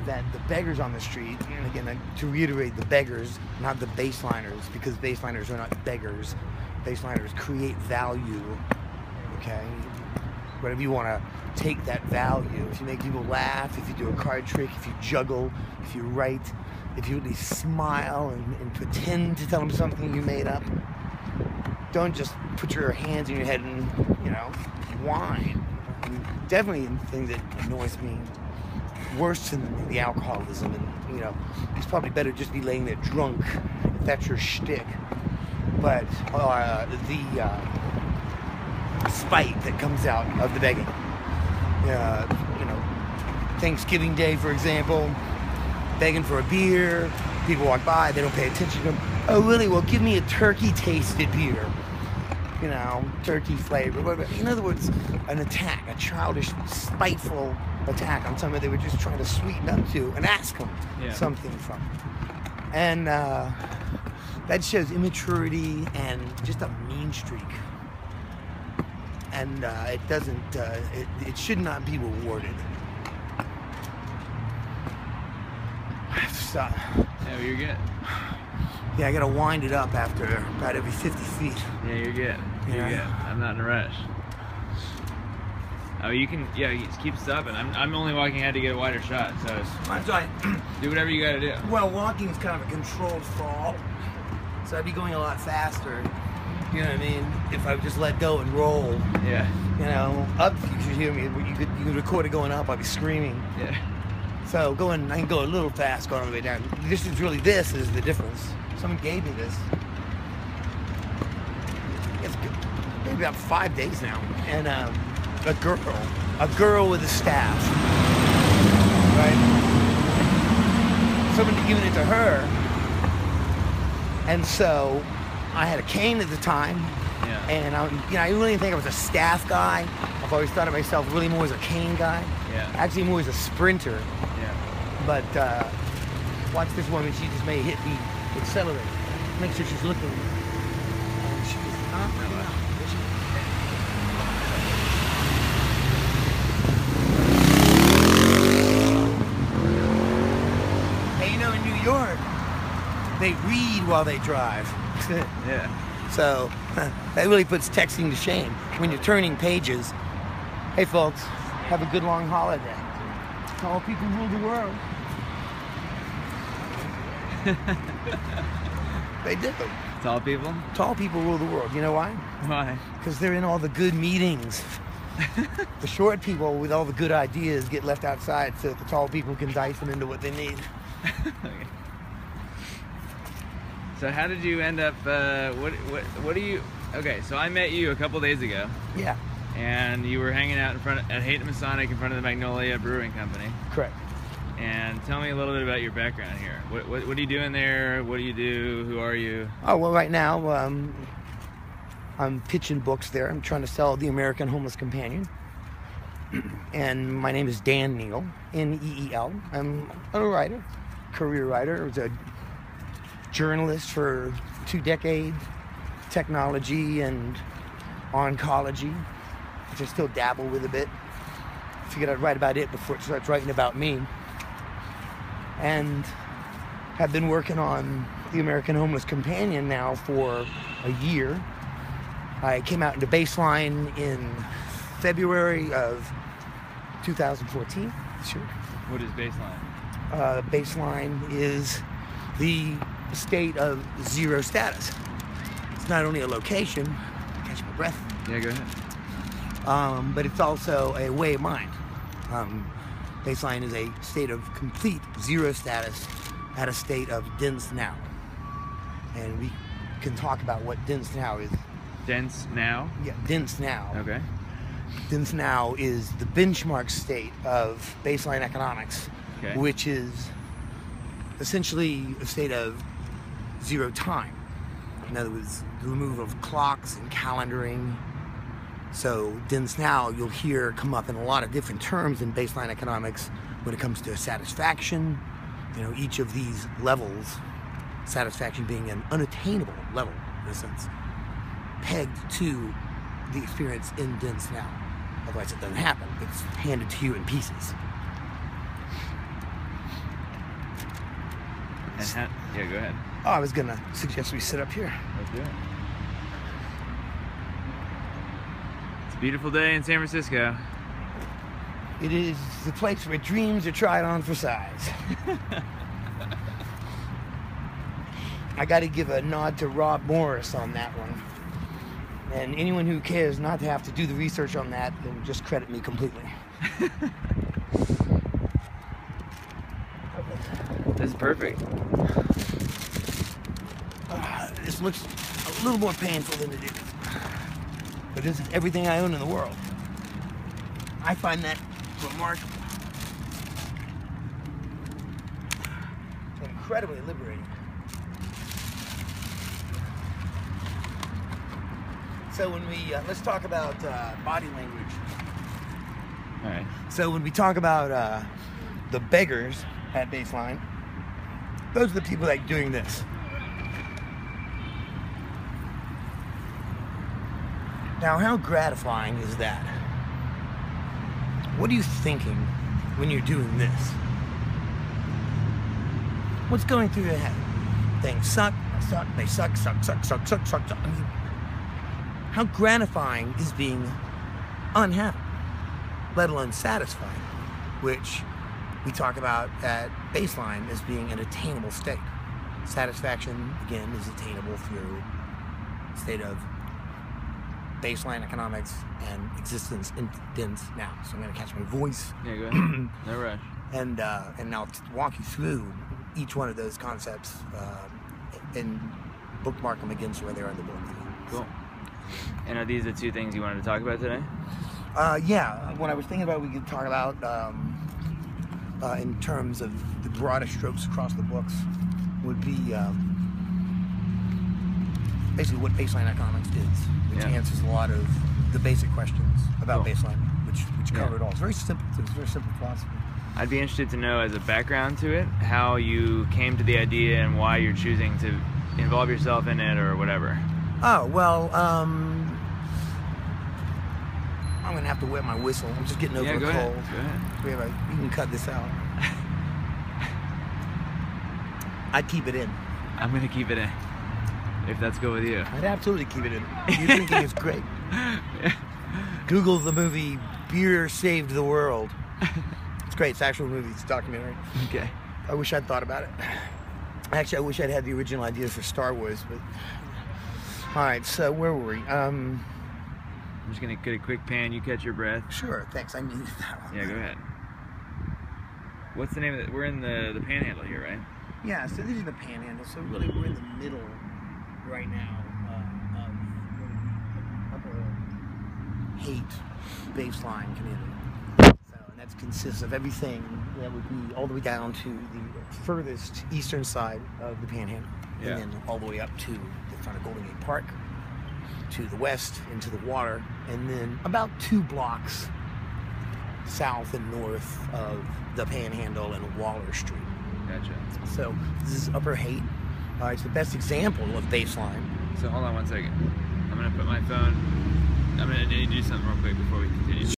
that the beggars on the street, and again, to reiterate, the beggars, not the baseliners, because baseliners are not beggars. Baseliners create value, okay? Whatever you want to take that value. If you make people laugh, if you do a card trick, if you juggle, if you write, if you really smile and pretend to tell them something you made up, don't just put your hands in your head and, you know, whine. Definitely the thing that annoys me worse than the alcoholism, and you know, it's probably better just be laying there drunk if that's your shtick. But the spite that comes out of the begging, you know, Thanksgiving Day, for example, begging for a beer, people walk by, they don't pay attention to them. Oh, really? Well, give me a turkey-tasted beer. You know, turkey flavor. In other words, an attack, a childish, spiteful attack on somebody they were just trying to sweeten up to and ask them something from. And that shows immaturity and just a mean streak. And it doesn't, it should not be rewarded. I have to stop. Yeah, you're good. Yeah, I gotta wind it up after about every 50 feet. Yeah, you're good. You're good. I'm not in a rush. Oh, you can, yeah, you just keep stopping. I'm only walking ahead to get a wider shot, so That's right. do whatever you gotta do. Well, walking is kind of a controlled fall, so I'd be going a lot faster. You know what I mean? If I would just let go and roll. Yeah. You know, up, you should hear me. You could record it going up. I'd be screaming. Yeah. So I can go a little fast going all the way down. This is the difference. Someone gave me this. It's good. Maybe about 5 days now. And a girl with a staff, right? Someone had given it to her. And so I had a cane at the time. Yeah. And I really didn't think I was a staff guy. I've always thought of myself really more as a cane guy. Yeah. Actually more as a sprinter. Yeah. But watch this woman, she just may hit the accelerator. Make sure she's looking. And she's Hey, you know, in New York, they read while they drive. Yeah. So that really puts texting to shame when you're turning pages. Hey folks, have a good long holiday. Tall people rule the world. They do. Tall people? Tall people rule the world. You know why? Why? Because they're in all the good meetings. The short people with all the good ideas get left outside so that the tall people can dice them into what they need. Okay. So how did you end up, what do you, okay, so I met you a couple days ago. Yeah. And you were hanging out at Haight-ashbury in front of the Magnolia Brewing Company. Correct. And tell me a little bit about your background here. What are you doing there? What do you do? Who are you? Oh, well, right now, I'm pitching books there. I'm trying to sell The American Homeless Companion. And my name is Dan Neel, N-E-E-L. I'm a writer, career writer. I was a journalist for 2 decades, technology and oncology, which I still dabble with a bit. Figured I'd write about it before it starts writing about me. And have been working on The American Homeless Companion now for a year. I came out into Baseline in February of 2014. Sure. What is Baseline? Baseline is the state of zero status. It's not only a location, catch my breath. Yeah, go ahead. But it's also a way of mind. Baseline is a state of complete zero status at a state of dense now. And we can talk about what dense now is. Dense now? Yeah, dense now. Okay. Dense now is the benchmark state of baseline economics, okay, which is essentially a state of zero time. In other words, the removal of clocks and calendaring. So dense now you'll hear come up in a lot of different terms in baseline economics when it comes to satisfaction. You know, each of these levels, satisfaction being an unattainable level in a sense, pegged to the experience in dense now. Otherwise it doesn't happen. It's handed to you in pieces. Yeah, go ahead. Oh, I was gonna suggest we sit up here. Let's do it. It's a beautiful day in San Francisco. It is the place where dreams are tried on for size. I got to give a nod to Rob Morris on that one. And anyone who cares not to have to do the research on that, then just credit me completely. This is perfect. This looks a little more painful than it is. But this is everything I own in the world. I find that remarkable. It's incredibly liberating. So when we, let's talk about body language. All right. So when we talk about the beggars at baseline, those are the people that are doing this. Now, how gratifying is that? What are you thinking when you're doing this? What's going through your head? Things suck, they suck. I mean, how gratifying is being unhappy, let alone satisfied, which we talk about at baseline as being an attainable state. Satisfaction, again, is attainable through a state of baseline economics and existence intense now. So I'm going to catch my voice. Yeah, go ahead. No rush. And I'll walk you through each one of those concepts and bookmark them against where they are in the book. Cool. And are these the two things you wanted to talk about today? Yeah, what I was thinking about we could talk about in terms of the broadest strokes across the books would be basically what baseline economics is, which answers a lot of the basic questions about baseline, which cover it all. It's very simple. It's very simple philosophy. I'd be interested to know, as a background to it, how you came to the idea and why you're choosing to involve yourself in it or whatever. Oh, well, I'm going to have to wet my whistle. I'm just getting over a cold. Go ahead. You can cut this out. I'd keep it in. I'm going to keep it in, if that's good with you. I'd absolutely keep it in. Your thinking is great. Google the movie Beer Saved the World. It's great. It's an actual movie. It's a documentary. Okay. I wish I'd thought about it. Actually, I wish I'd had the original ideas for Star Wars, but... Alright, so where were we? I'm just going to get a quick pan. You catch your breath. Sure, thanks. I needed that one. Yeah, go ahead. What's the name of it? We're in the panhandle here, right? Yeah, so this is the panhandle. So really we're in the middle right now of upper haight baseline community. So, and that consists of everything that would be all the way down to the furthest eastern side of the panhandle. Yeah. And then all the way up to the front of Golden Gate Park, to the west, into the water, and then about 2 blocks south and north of the Panhandle and Waller Street. Gotcha. So this is Upper Haight. It's the best example of baseline. So hold on one second. I'm going to put my phone... I'm going to do something real quick before we continue.